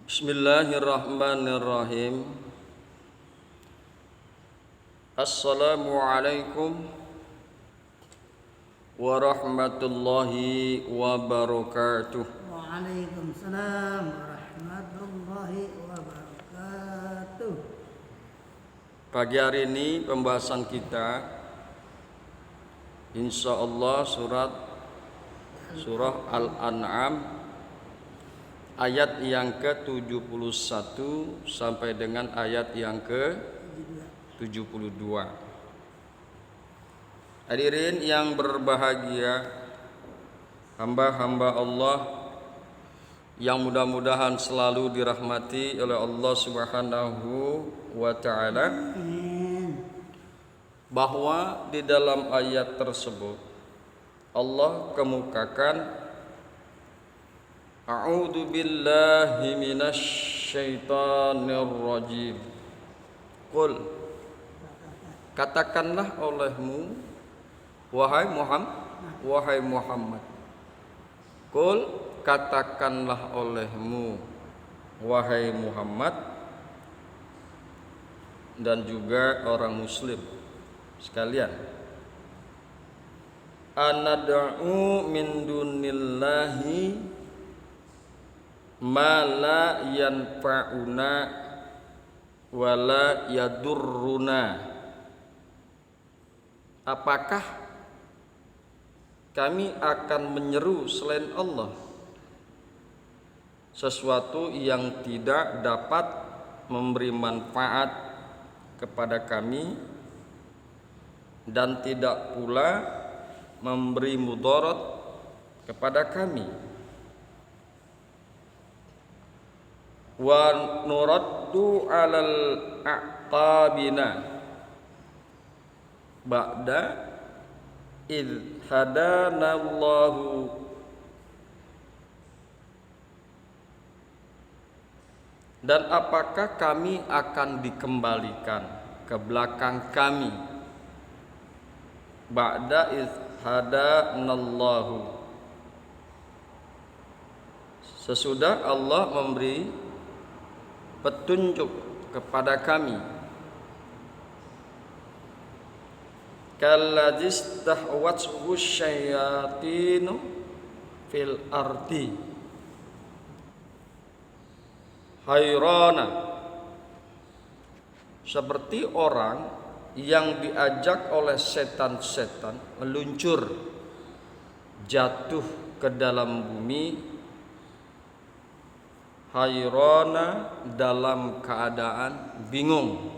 Bismillahirrahmanirrahim. Assalamualaikum warahmatullahi wabarakatuh. Waalaikumsalam warahmatullahi wabarakatuh. Pagi hari ini pembahasan kita insyaallah surah Al-An'am ayat yang ke-71 sampai dengan ayat yang ke-72. Hadirin yang berbahagia, hamba-hamba Allah yang mudah-mudahan selalu dirahmati oleh Allah Subhanahu wa taala, bahwa di dalam ayat tersebut Allah kemukakan A'udzu billahi minasyaitonir rajim. Qul, katakanlah olehmu wahai Muhammad. Qul, katakanlah olehmu wahai Muhammad dan juga orang muslim sekalian. Anad'u min dunillahi ma la yanfa'una wa la yadurruna. Apakah kami akan menyeru selain Allah sesuatu yang tidak dapat memberi manfaat kepada kami dan tidak pula memberi mudarat kepada kami? Wa nuraddu 'alal a'qabina ba'da id hadanallahu. Dan apakah kami akan dikembalikan ke belakang kami ba'da id hadanallahu, sesudah Allah memberi petunjuk kepada kami. Kalladzis tahwathu syayatinu fil ardi hayrana, seperti orang yang diajak oleh setan-setan meluncur jatuh ke dalam bumi, hayrana, dalam keadaan bingung.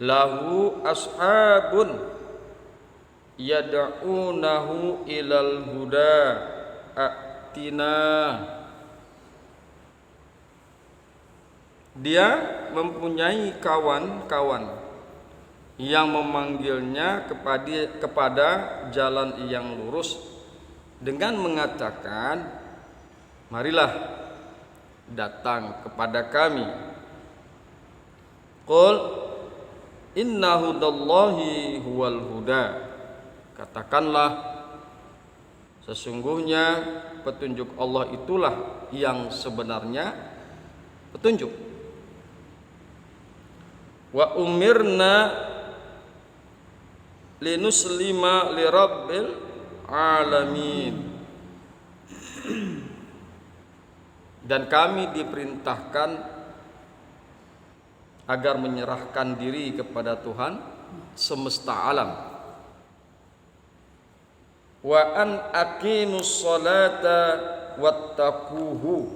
Lahu ashabun yad'unahu ilal huda atina, dia mempunyai kawan-kawan yang memanggilnya kepada jalan yang lurus dengan mengatakan, marilah datang kepada kami. Qul inna hudallahi huwal huda, katakanlah sesungguhnya petunjuk Allah itulah yang sebenarnya petunjuk. Wa umirna linuslima lirabbil alamin, dan kami diperintahkan agar menyerahkan diri kepada Tuhan semesta alam. Wa an aqimus salata wattaquhu,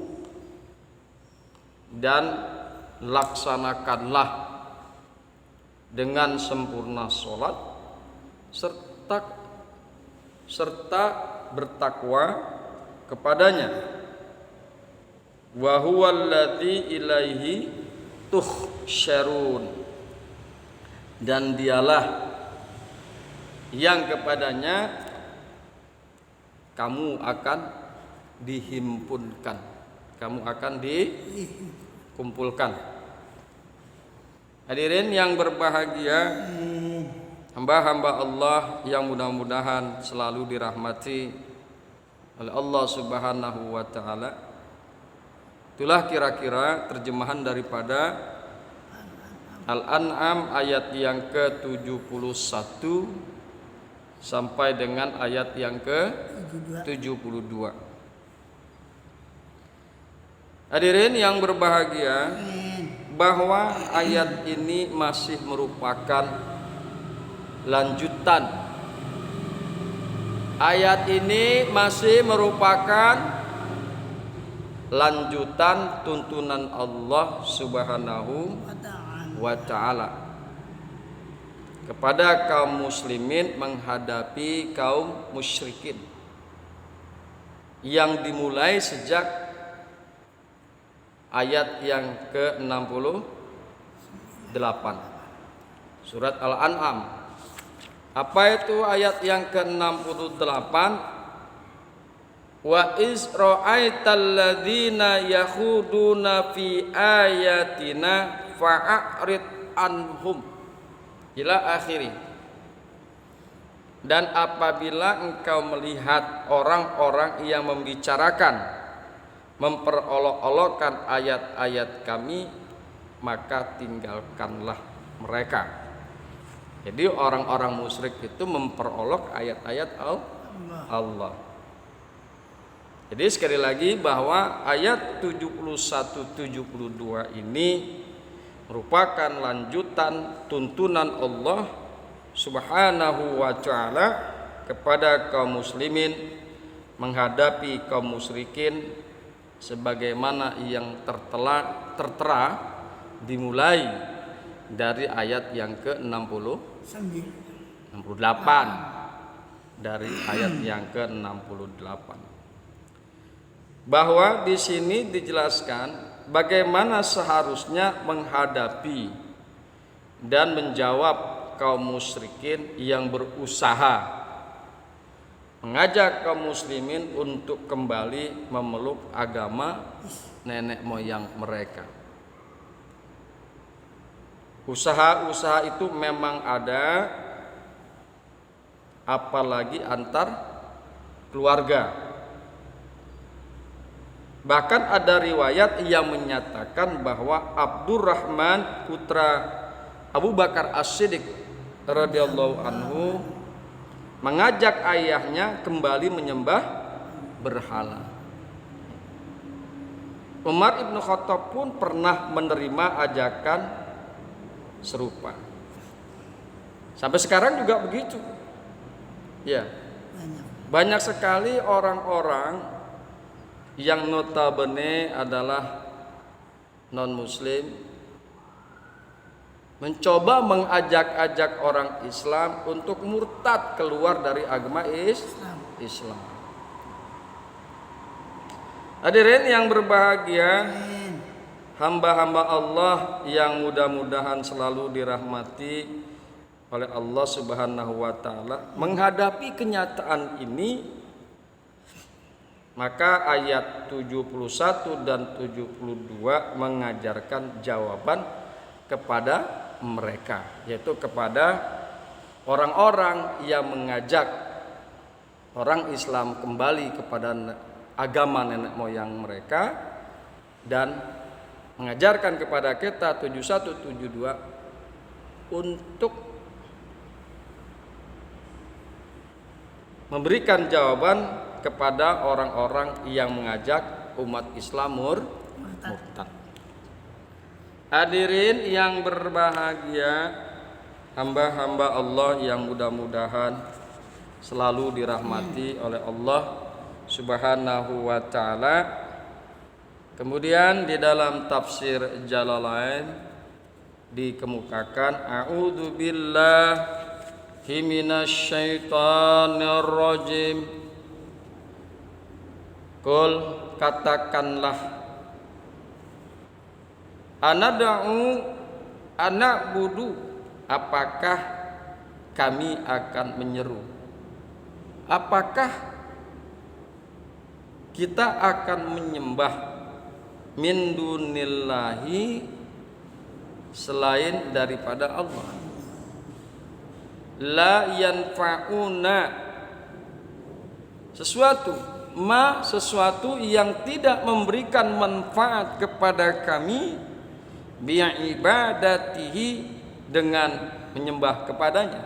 dan laksanakanlah dengan sempurna salat serta bertakwa kepadanya. Wa huwallazi ilaihi tuhsyarun, dan dialah yang kepadanya kamu akan dihimpunkan, kamu akan dikumpulkan. Hadirin yang berbahagia, hamba-hamba Allah yang mudah-mudahan selalu dirahmati oleh Allah Subhanahu wa taala. Itulah kira-kira terjemahan daripada Al-An'am ayat yang ke-71 sampai dengan ayat yang ke-72. Hadirin yang berbahagia, bahwa ayat ini masih merupakan lanjutan. Ayat ini masih merupakan lanjutan tuntunan Allah Subhanahu wa ta'ala kepada kaum muslimin menghadapi kaum musyrikin, yang dimulai sejak ayat yang ke-68 surat Al-An'am. Apa itu ayat yang ke-68? Wa iz ra'aital ladzina yakhuduna fi ayatina fa'arid anhum ila akhiri. Dan apabila engkau melihat orang-orang yang membicarakan, memperolok-olokkan ayat-ayat kami, maka tinggalkanlah mereka. Jadi orang-orang musyrik itu memperolok ayat-ayat Allah. Jadi sekali lagi bahwa ayat 71-72 ini merupakan lanjutan tuntunan Allah Subhanahu wa ta'ala kepada kaum muslimin menghadapi kaum musyrikin, sebagaimana yang tertera dimulai dari ayat yang ke-68 dari ayat yang ke-68. Bahwa di sini dijelaskan bagaimana seharusnya menghadapi dan menjawab kaum musyrikin yang berusaha mengajak kaum muslimin untuk kembali memeluk agama nenek moyang mereka. Usaha-usaha itu memang ada, apalagi antar keluarga. Bahkan ada riwayat yang menyatakan bahwa Abdurrahman putra Abu Bakar As-Siddiq radhiyallahu anhu mengajak ayahnya kembali menyembah berhala. Umar ibn Khattab pun pernah menerima ajakan serupa. Sampai sekarang juga begitu. Ya, banyak sekali orang-orang yang notabene adalah non-muslim mencoba mengajak-ajak orang Islam untuk murtad keluar dari agama Islam. Hadirin yang berbahagia, hamba-hamba Allah yang mudah-mudahan selalu dirahmati oleh Allah Subhanahu wa ta'ala, menghadapi kenyataan ini, maka ayat 71 dan 72 mengajarkan jawaban kepada mereka, yaitu kepada orang-orang yang mengajak orang Islam kembali kepada agama nenek moyang mereka, dan mengajarkan kepada kita 71-72 untuk memberikan jawaban kepada orang-orang yang mengajak umat Islam murtad. Hadirin yang berbahagia, hamba-hamba Allah yang mudah-mudahan selalu dirahmati oleh Allah Subhanahu wa ta'ala. Kemudian di dalam tafsir Jalalain dikemukakan, a'udzu billahi minasyaitonir rajim. Qul, katakanlah, anak budu, apakah kami akan menyeru, apakah kita akan menyembah min dunillahi, selain daripada Allah, la yanfa'una, sesuatu ma sesuatu yang tidak memberikan manfaat kepada kami bi'ibadatihi dengan menyembah kepadanya.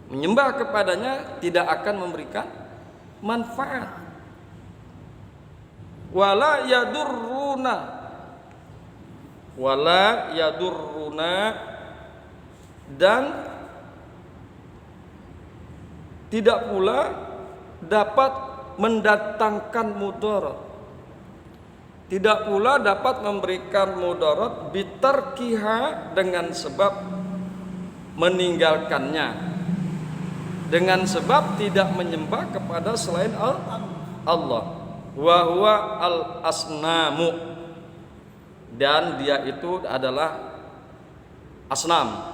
Menyembah kepadanya tidak akan memberikan manfaat. Wala yadurruna dan tidak pula dapat mendatangkan mudarat. Tidak pula dapat memberikan mudarat bitarkiha dengan sebab meninggalkannya, dengan sebab tidak menyembah kepada selain Allah. Wa huwa al-asnamu, dan dia itu adalah asnam,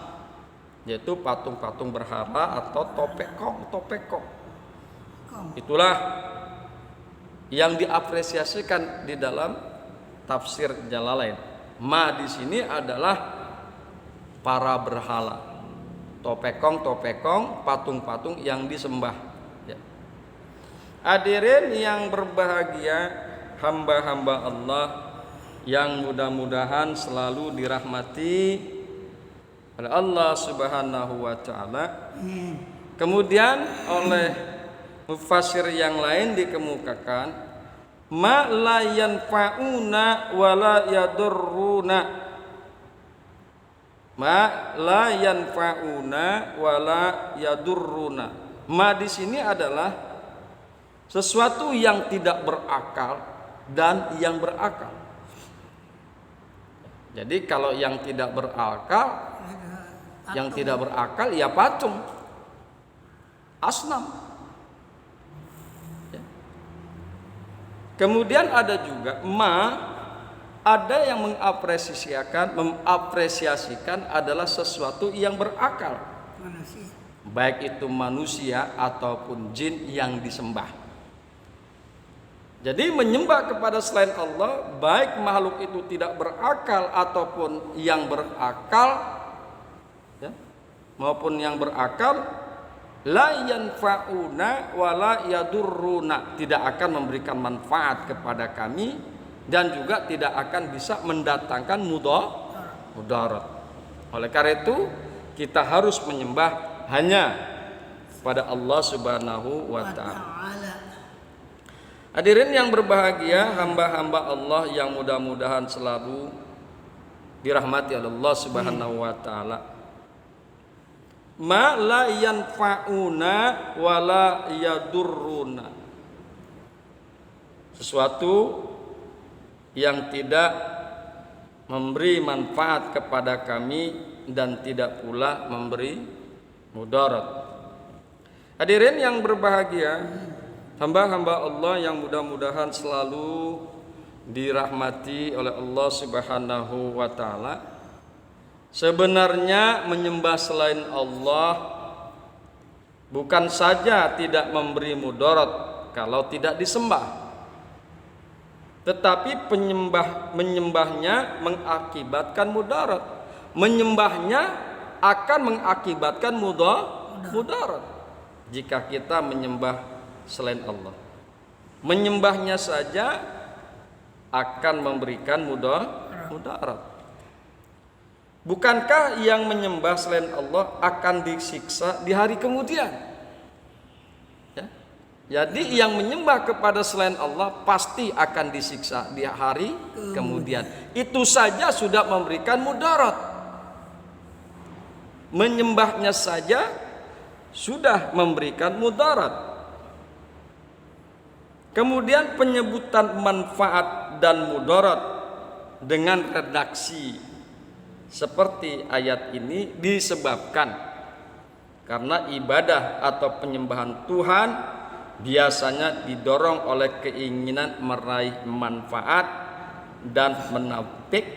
yaitu patung-patung berhala atau topekong. Itulah yang diapresiasikan di dalam tafsir Jalalain. Ma di sini adalah para berhala, topekong, patung-patung yang disembah. Ya. Hadirin yang berbahagia, hamba-hamba Allah yang mudah-mudahan selalu dirahmati oleh Allah Subhanahu wa taala. Kemudian oleh mufassir yang lain dikemukakan ma la yanfa'una wa la yadurruna. Ma la yanfa'una wa la yadurruna. Ma di sini adalah sesuatu yang tidak berakal dan yang berakal. Jadi kalau yang tidak berakal, ya patung, asnam. Kemudian ada juga ada yang mengapresiasikan adalah sesuatu yang berakal, baik itu manusia ataupun jin yang disembah. Jadi menyembah kepada selain Allah, baik makhluk itu tidak berakal ataupun yang berakal, ya, maupun yang berakal, la yanfa'una wa la yadurruna, tidak akan memberikan manfaat kepada kami dan juga tidak akan bisa mendatangkan mudarat. Oleh karena itu kita harus menyembah hanya kepada Allah Subhanahu wa taala. Hadirin yang berbahagia, hamba-hamba Allah yang mudah-mudahan selalu dirahmati oleh Allah Subhanahu wa taala. Ma la yanfa'una wa la yadurruna, sesuatu yang tidak memberi manfaat kepada kami dan tidak pula memberi mudarat. Hadirin yang berbahagia, hamba-hamba Allah yang mudah-mudahan selalu dirahmati oleh Allah Subhanahu wa taala. Sebenarnya menyembah selain Allah bukan saja tidak memberi mudarat kalau tidak disembah, tetapi menyembahnya mengakibatkan mudarat. Menyembahnya akan mengakibatkan mudarat jika kita menyembah selain Allah. Menyembahnya saja akan memberikan mudarat. Bukankah yang menyembah selain Allah akan disiksa di hari kemudian? Ya. Jadi yang menyembah kepada selain Allah pasti akan disiksa di hari kemudian. Itu saja sudah memberikan mudarat. Menyembahnya saja sudah memberikan mudarat. Kemudian penyebutan manfaat dan mudarat dengan redaksi seperti ayat ini disebabkan karena ibadah atau penyembahan Tuhan biasanya didorong oleh keinginan meraih manfaat dan menampik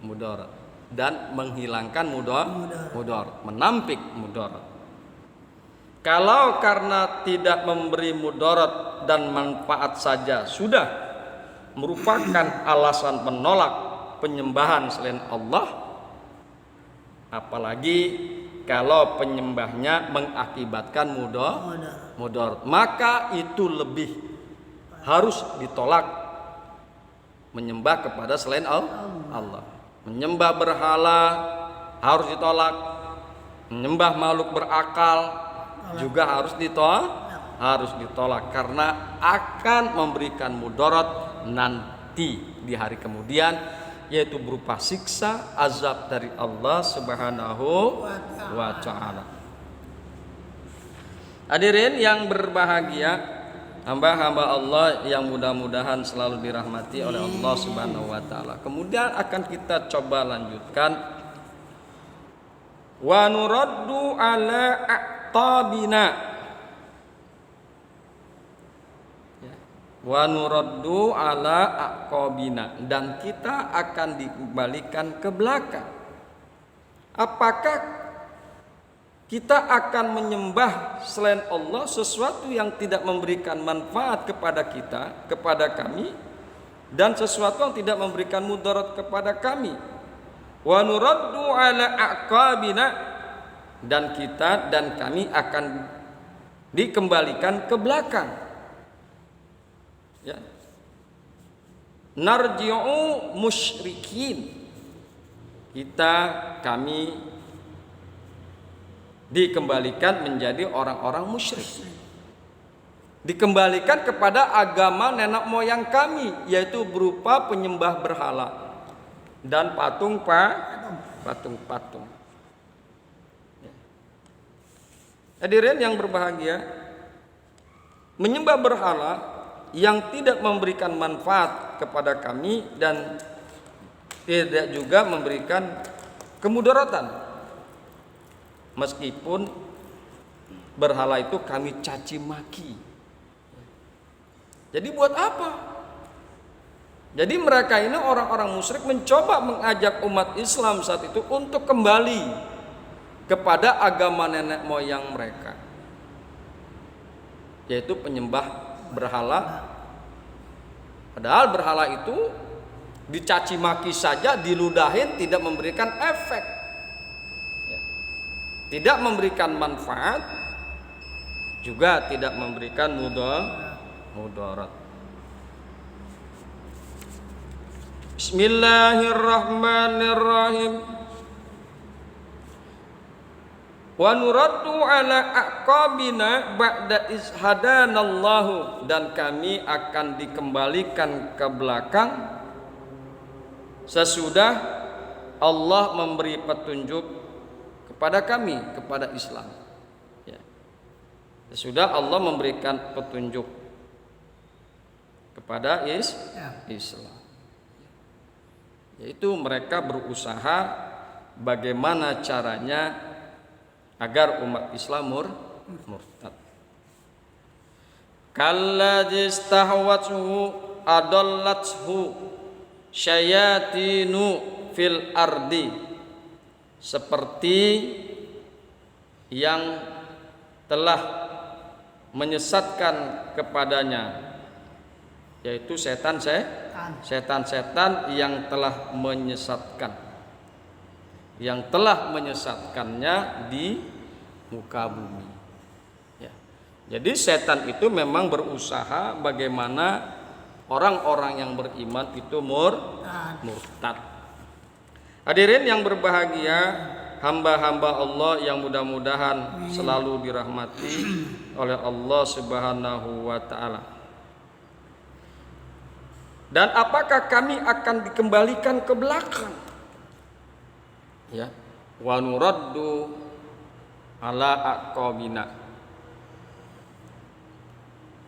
mudarat dan menghilangkan mudarat, menampik mudarat. Kalau karena tidak memberi mudarat dan manfaat saja sudah merupakan alasan menolak penyembahan selain Allah, apalagi kalau penyembahnya mengakibatkan mudarat, maka itu lebih harus ditolak menyembah kepada selain Allah. Menyembah berhala harus ditolak. Menyembah makhluk berakal juga harus ditolak karena akan memberikan mudarat nanti di hari kemudian, yaitu berupa siksa azab dari Allah Subhanahu wa taala. Hadirin yang berbahagia, hamba-hamba Allah yang mudah-mudahan selalu dirahmati oleh Allah Subhanahu wa taala. Kemudian akan kita coba lanjutkan, wa nuraddu ala aqtabina. Wa nuraddu ala aqabina, dan kita akan dikembalikan ke belakang. Apakah kita akan menyembah selain Allah sesuatu yang tidak memberikan manfaat kepada kita, kepada kami, dan sesuatu yang tidak memberikan mudarat kepada kami? Wa nuraddu ala aqabina, dan kita dan kami akan dikembalikan ke belakang. Ya. Narji'u musyrikin, kami dikembalikan menjadi orang-orang musyrik, dikembalikan kepada agama nenek moyang kami, yaitu berupa penyembah berhala dan patung. Hadirin yang berbahagia, menyembah berhala yang tidak memberikan manfaat kepada kami dan tidak juga memberikan kemudaratan, meskipun berhala itu kami caci maki. Jadi buat apa? Jadi mereka ini orang-orang musyrik mencoba mengajak umat Islam saat itu untuk kembali kepada agama nenek moyang mereka, yaitu penyembah berhala. Padahal berhala itu dicaci maki saja, diludahin, tidak memberikan efek, tidak memberikan manfaat, juga tidak memberikan mudarat. Bismillahirrahmanirrahim. Wa nuraddu ala aqabina ba'da ishadanallahu, dan kami akan dikembalikan ke belakang sesudah Allah memberi petunjuk kepada kami, kepada Islam. Ya. Sesudah Allah memberikan petunjuk kepada Islam, yaitu mereka berusaha bagaimana caranya agar umat Islam murtad. Kalladzi istahwathu adallathu syayatinu fil ardi, seperti yang telah menyesatkan kepadanya, yaitu setan-setan yang telah menyesatkannya di muka bumi. Ya. Jadi setan itu memang berusaha bagaimana orang-orang yang beriman itu murtad. Hadirin yang berbahagia, hamba-hamba Allah yang mudah-mudahan selalu dirahmati oleh Allah Subhanahu wa taala. Dan apakah kami akan dikembalikan ke belakang? Ya, wa nuraddu ala aqabina,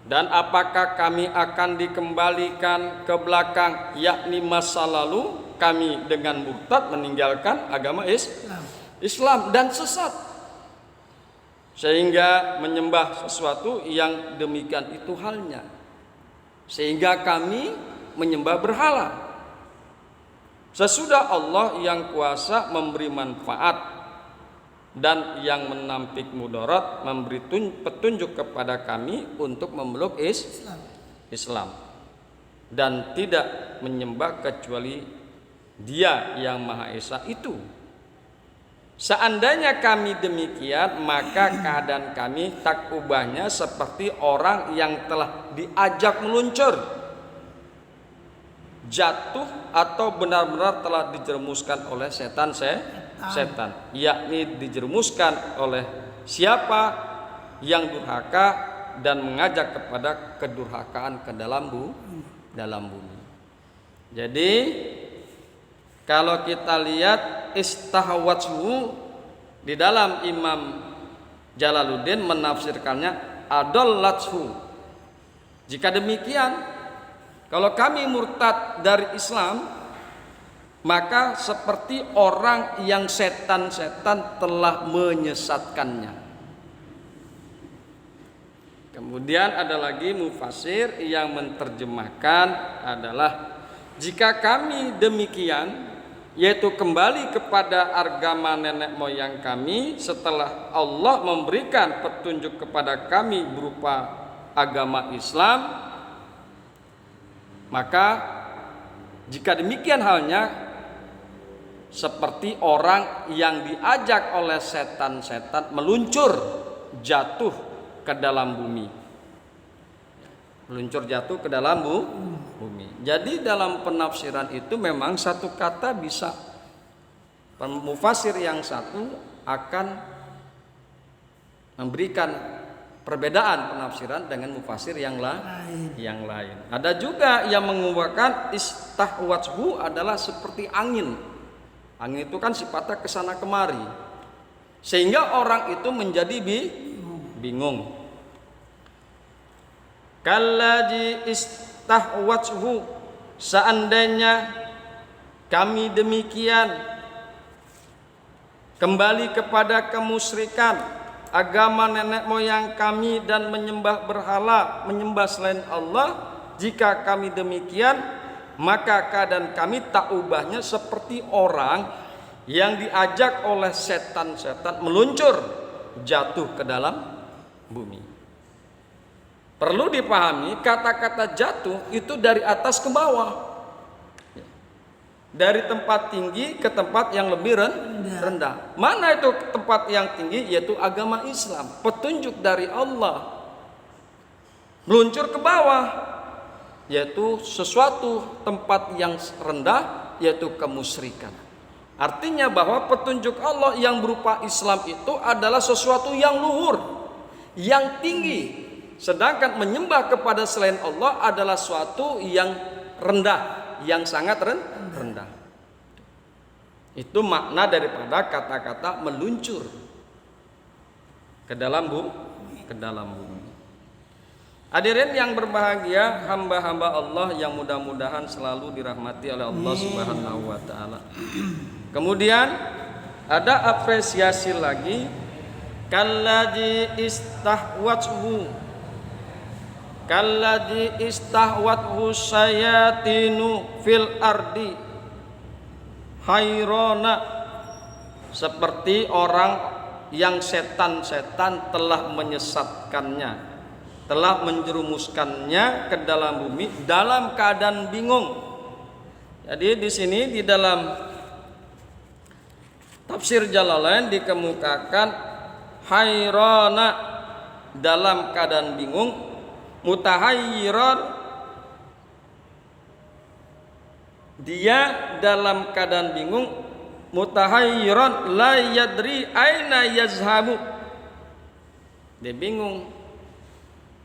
dan apakah kami akan dikembalikan ke belakang, yakni masa lalu kami dengan murtad meninggalkan agama Islam dan sesat, sehingga menyembah sesuatu yang demikian itu halnya, sehingga kami menyembah berhala. Sesudah Allah yang kuasa memberi manfaat dan yang menampik mudarat, memberi petunjuk kepada kami untuk memeluk Islam dan tidak menyembah kecuali Dia yang Maha Esa itu. Seandainya kami demikian, maka keadaan kami tak ubahnya seperti orang yang telah diajak meluncur, jatuh atau benar-benar telah dijerumuskan oleh setan, yakni dijerumuskan oleh siapa yang durhaka dan mengajak kepada kedurhakaan ke dalam bumi. Jadi kalau kita lihat istahwathu di dalam Imam Jalaluddin menafsirkannya adallathu. Jika demikian, kalau kami murtad dari Islam, maka seperti orang yang setan-setan telah menyesatkannya. Kemudian ada lagi mufasir yang menerjemahkan adalah jika kami demikian, yaitu kembali kepada agama nenek moyang kami setelah Allah memberikan petunjuk kepada kami berupa agama Islam, maka jika demikian halnya seperti orang yang diajak oleh setan-setan meluncur jatuh ke dalam bumi. Meluncur jatuh ke dalam bumi. Jadi dalam penafsiran itu memang satu kata bisa, mufasir yang satu akan memberikan perbedaan penafsiran dengan mufasir yang lain. Ada juga yang mengubahkan istahwathu adalah seperti angin. Angin itu kan sifatnya kesana kemari, sehingga orang itu menjadi bingung. Kallaji istahwathu, seandainya kami demikian kembali kepada kemusyrikan agama nenek moyang kami dan menyembah berhala, menyembah selain Allah, jika kami demikian, maka keadaan kami tak ubahnya seperti orang yang diajak oleh setan-setan meluncur jatuh ke dalam bumi. Perlu dipahami, kata-kata jatuh itu dari atas ke bawah, dari tempat tinggi ke tempat yang lebih rendah. Mana itu tempat yang tinggi? Yaitu agama Islam, petunjuk dari Allah. Meluncur ke bawah, yaitu sesuatu tempat yang rendah, yaitu kemusyrikan. Artinya bahwa petunjuk Allah yang berupa Islam itu adalah sesuatu yang luhur, yang tinggi. Sedangkan menyembah kepada selain Allah adalah suatu yang rendah, yang sangat rendah. Itu makna daripada kata-kata meluncur ke dalam bumi. Hadirin yang berbahagia, hamba-hamba Allah yang mudah-mudahan selalu dirahmati oleh Allah Subhanahu wa taala. Kemudian ada apresiasi lagi, kalladzi istahwathu syayatinu fil ardi hayrona, seperti orang yang setan-setan telah menyesatkannya, telah menjerumuskannya ke dalam bumi dalam keadaan bingung. Jadi di sini di dalam tafsir Jalalain dikemukakan hayrona dalam keadaan bingung, mutahayyiran dia dalam keadaan bingung, mutahayyiran la yadri aina yazhabu, dia bingung.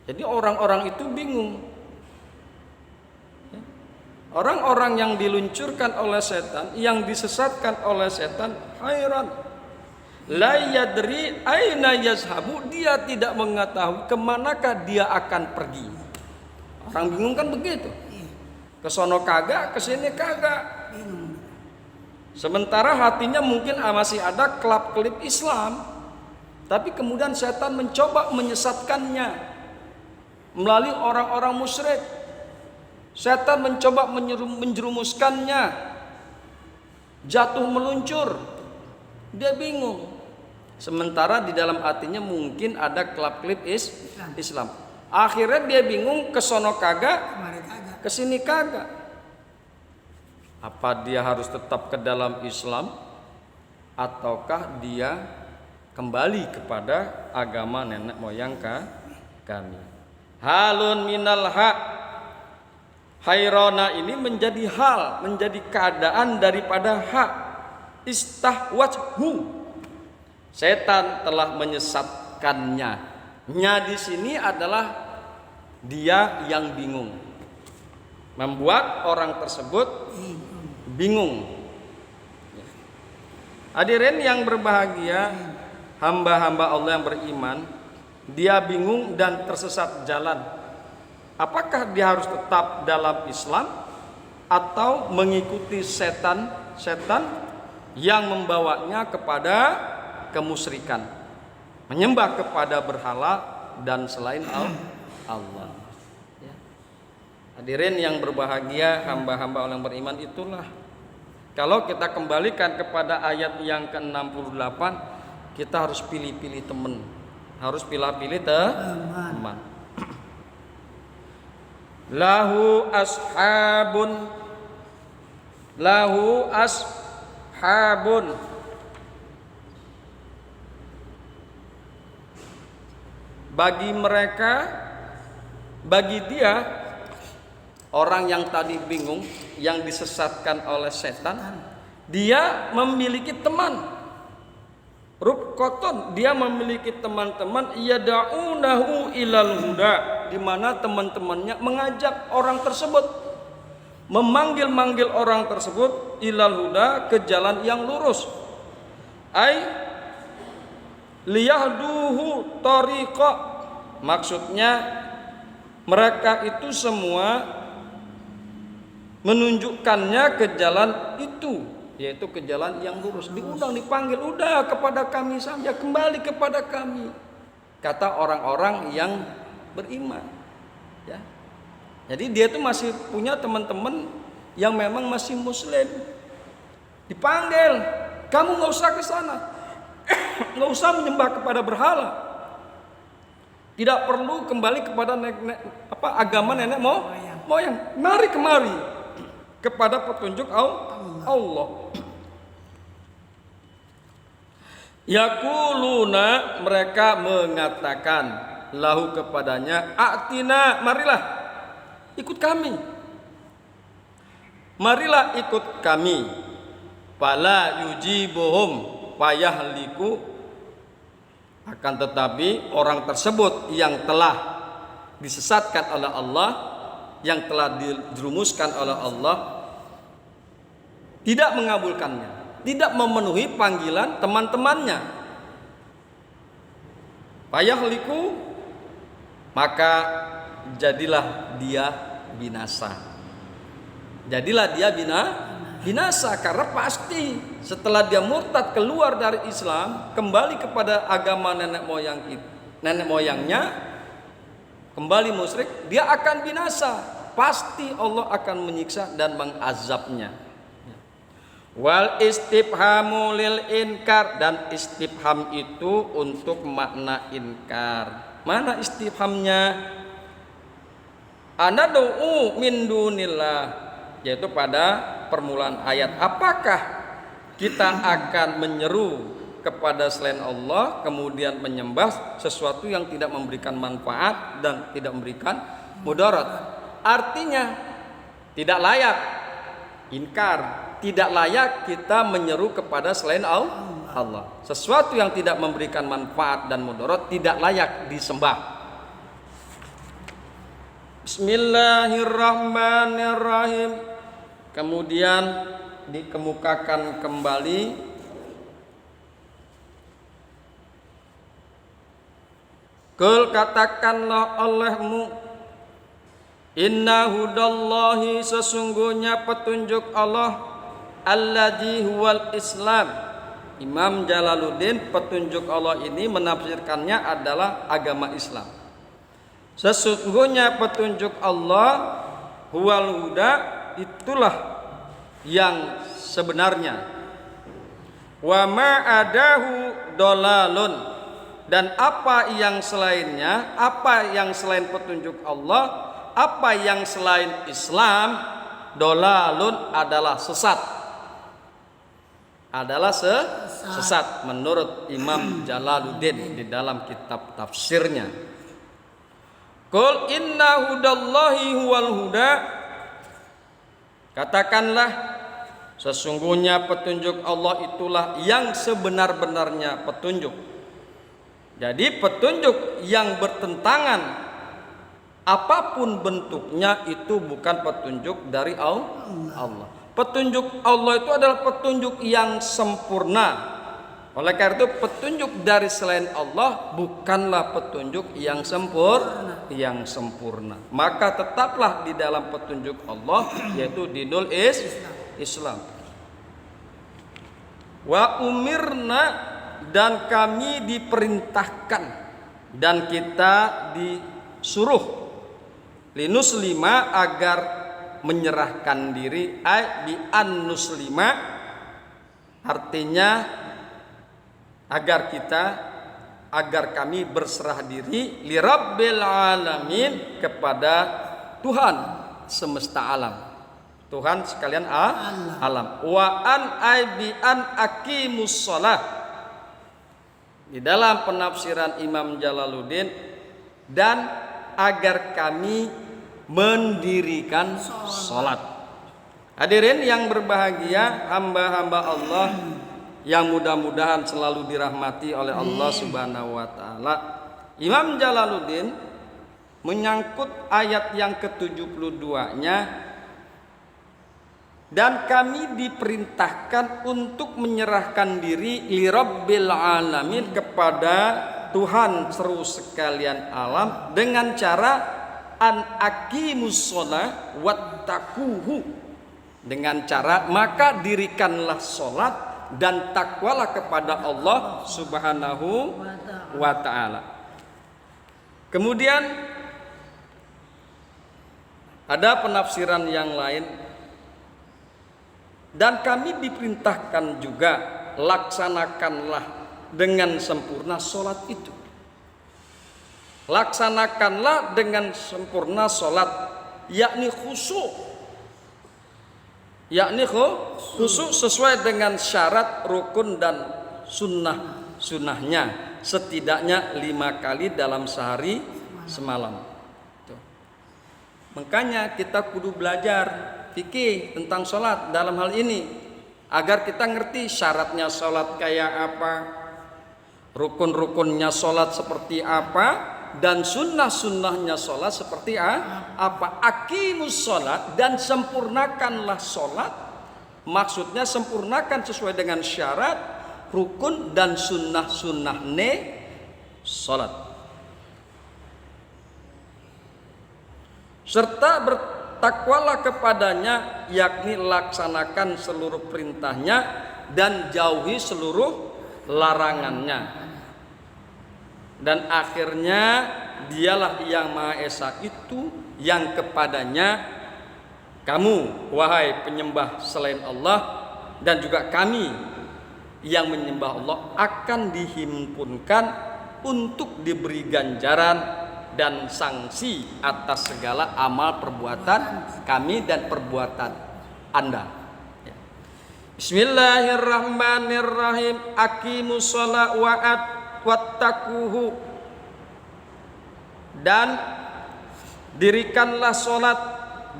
Jadi orang-orang itu bingung. Orang-orang yang diluncurkan oleh setan, yang disesatkan oleh setan, hayran la yadri aina yazhabu, dia tidak mengetahui kemanakah dia akan pergi. Orang bingung kan begitu, kesono kagak, kesini kagak. Sementara hatinya mungkin masih ada kelap-kelip Islam, tapi kemudian setan mencoba menyesatkannya melalui orang-orang musyrik. Setan mencoba menjerumuskannya jatuh meluncur, dia bingung. Sementara di dalam hatinya mungkin ada kelap-kelip Islam. Akhirnya dia bingung, kesono kagak, kesini kagak. Apa dia harus tetap ke dalam Islam ataukah dia kembali kepada agama nenek moyang kami. Halun minal hak, hairona ini menjadi hal, menjadi keadaan daripada hak. Istahwathu, setan telah menyesatkannya. Nya di sini adalah dia yang bingung, membuat orang tersebut bingung. Hadirin yang berbahagia, hamba-hamba Allah yang beriman, dia bingung dan tersesat jalan. Apakah dia harus tetap dalam Islam atau mengikuti setan yang membawanya kepada kemusyrikan, menyembah kepada berhala dan selain Allah. Ya. Hadirin yang berbahagia, hamba-hamba Allah yang beriman, itulah kalau kita kembalikan kepada ayat yang ke-68, kita harus pilih-pilih teman, harus pilih-pilih teman. Lahu ashabun, bagi mereka, bagi dia, orang yang tadi bingung, yang disesatkan oleh setan, dia memiliki teman. Rubqatun, dia memiliki teman-teman, yada'unahu ilal huda, di mana teman-temannya mengajak orang tersebut, memanggil-manggil orang tersebut ilal huda, ke jalan yang lurus. Ai liyahduhu tariqa, maksudnya mereka itu semua menunjukkannya ke jalan itu, yaitu ke jalan yang lurus. Diundang, dipanggil, udah kepada kami saja, kembali kepada kami, kata orang-orang yang beriman. Ya. Jadi dia itu masih punya teman-teman yang memang masih muslim. Dipanggil, kamu nggak usah ke sana, nggak usah menyembah kepada berhala, tidak perlu kembali kepada agama nenek moyang. Mari kemari kepada petunjuk Allah. Yaquluna, mereka mengatakan, lahu kepadanya, atina, marilah ikut kami, marilah ikut kami. Fala yujibuhum, fayahliku, akan tetapi orang tersebut yang telah disesatkan oleh Allah, yang telah dijerumuskan oleh Allah, tidak mengabulkannya, tidak memenuhi panggilan teman-temannya. Fayahliku, maka jadilah dia binasa. Jadilah dia binasa, karena pasti setelah dia murtad, keluar dari Islam, kembali kepada agama nenek moyangnya, kembali musyrik, dia akan binasa. Pasti Allah akan menyiksa dan mengazabnya. Wal istifhamu lil inkar, dan istifham itu untuk makna inkar. Mana istifhamnya? Anadu'u min dunillah, yaitu pada permulaan ayat. Apakah kita akan menyeru kepada selain Allah, kemudian menyembah sesuatu yang tidak memberikan manfaat dan tidak memberikan mudarat? Artinya tidak layak, inkar, tidak layak kita menyeru kepada selain Allah. Sesuatu yang tidak memberikan manfaat dan mudarat tidak layak disembah. Bismillahirrahmanirrahim. Kemudian dikemukakan kembali kul, katakanlah olehmu, inna hudallahi, sesungguhnya petunjuk Allah, alladzi huwal Islam. Imam Jalaluddin, petunjuk Allah ini menafsirkannya adalah agama Islam. Sesungguhnya petunjuk Allah, huwal huda, itulah yang sebenarnya. Wa ma adahu dolalun, dan apa yang selainnya, apa yang selain petunjuk Allah, apa yang selain Islam, dolalun adalah sesat. adalah sesat menurut Imam Jalaluddin di dalam kitab tafsirnya. Qul inna hudallahi huwal huda. Katakanlah, sesungguhnya petunjuk Allah itulah yang sebenar-benarnya petunjuk. Jadi petunjuk yang bertentangan apapun bentuknya itu bukan petunjuk dari Allah. Petunjuk Allah itu adalah petunjuk yang sempurna. Oleh karena itu petunjuk dari selain Allah bukanlah petunjuk yang sempurna. Maka tetaplah di dalam petunjuk Allah, yaitu dinul Islam. Wa umirna, dan kami diperintahkan dan kita disuruh linuslima, agar menyerahkan diri, bi an nuslima, artinya agar kami berserah diri li rabbil alamin, kepada Tuhan semesta alam, Tuhan sekalian alam. Wa an bi an aqimus shalah, di dalam penafsiran Imam Jalaluddin, dan agar kami mendirikan sholat. Hadirin yang berbahagia, hamba-hamba Allah yang mudah-mudahan selalu dirahmati oleh Allah Subhanahu wa taala. Imam Jalaluddin menyangkut ayat yang ke-72-nya, dan kami diperintahkan untuk menyerahkan diri li rabbil alamin, kepada Tuhan seru sekalian alam, dengan cara an aqimus shalah wattaquhu, dengan cara maka dirikanlah salat dan takwalah kepada Allah Subhanahu wa taala. Kemudian ada penafsiran yang lain, dan kami diperintahkan juga laksanakanlah dengan sempurna salat itu. Laksanakanlah dengan sempurna salat, yakni khusyuk, sesuai dengan syarat, rukun dan sunnahnya, setidaknya 5 kali dalam sehari semalam. Makanya kita kudu belajar fikih tentang salat dalam hal ini, agar kita ngerti syaratnya salat kayak apa, rukun-rukunnya salat seperti apa, dan sunnah-sunnahnya sholat seperti apa. Aqimus sholat, dan sempurnakanlah sholat. Maksudnya sempurnakan sesuai dengan syarat, rukun dan sunnah-sunnah sholat, serta bertakwalah kepadanya, yakni laksanakan seluruh perintahnya dan jauhi seluruh larangannya. Dan akhirnya dialah yang Maha Esa itu, yang kepadanya kamu wahai penyembah selain Allah, dan juga kami yang menyembah Allah akan dihimpunkan untuk diberi ganjaran dan sanksi atas segala amal perbuatan kami dan perbuatan Anda. Bismillahirrahmanirrahim. Aqimus shalah wattaquhu, dan dirikanlah salat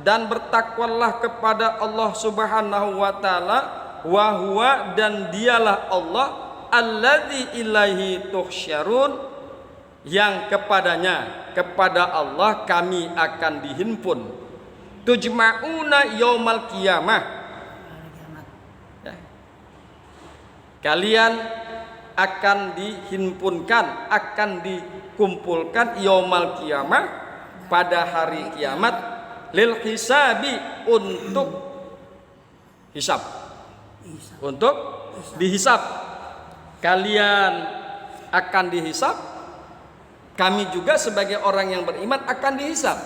dan bertakwalah kepada Allah Subhanahu wa taala, wa huwa, dan dialah Allah, alladzi ilaihi tuhsyarun, yang kepada Allah kami akan dihimpun. Tujma'una yaumal qiyamah, kalian akan dihimpunkan, akan dikumpulkan yaumal qiyamah, pada hari kiamat, lil hisabi, untuk hisab, untuk dihisab. Kalian akan dihisab, kami juga sebagai orang yang beriman akan dihisab.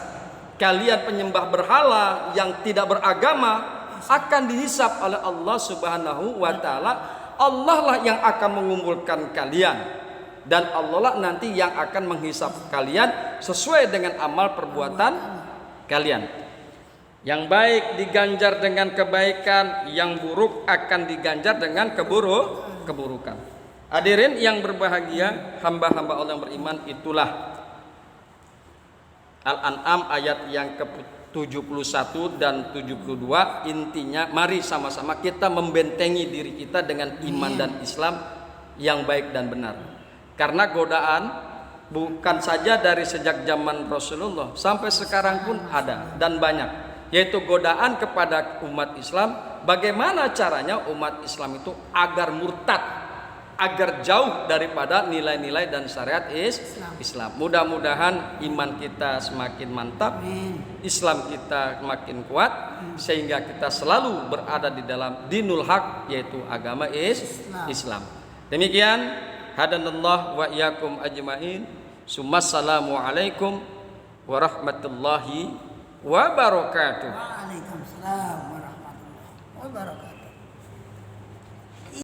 Kalian penyembah berhala yang tidak beragama akan dihisab oleh Allah Subhanahu wa taala. Allah lah yang akan mengumpulkan kalian, dan Allah lah nanti yang akan menghisab kalian sesuai dengan amal perbuatan kalian. Yang baik diganjar dengan kebaikan, yang buruk akan diganjar dengan keburukan. Hadirin yang berbahagia, hamba-hamba Allah yang beriman, itulah Al-An'am ayat yang ke-71 dan 72. Intinya mari sama-sama kita membentengi diri kita dengan iman dan Islam yang baik dan benar. Karena godaan bukan saja dari sejak zaman Rasulullah sampai sekarang pun ada dan banyak, yaitu godaan kepada umat Islam. Bagaimana caranya umat Islam itu agar murtad, agar jauh daripada nilai-nilai dan syariat Islam. Mudah-mudahan iman kita semakin mantap, Islam kita makin kuat, sehingga kita selalu berada di dalam dinul haq, yaitu agama Islam. Demikian, hadanallah wa iyyakum ajmain. Sumassalamu alaikum warahmatullahi wabarakatuh. Waalaikumsalam warahmatullahi wabarakatuh.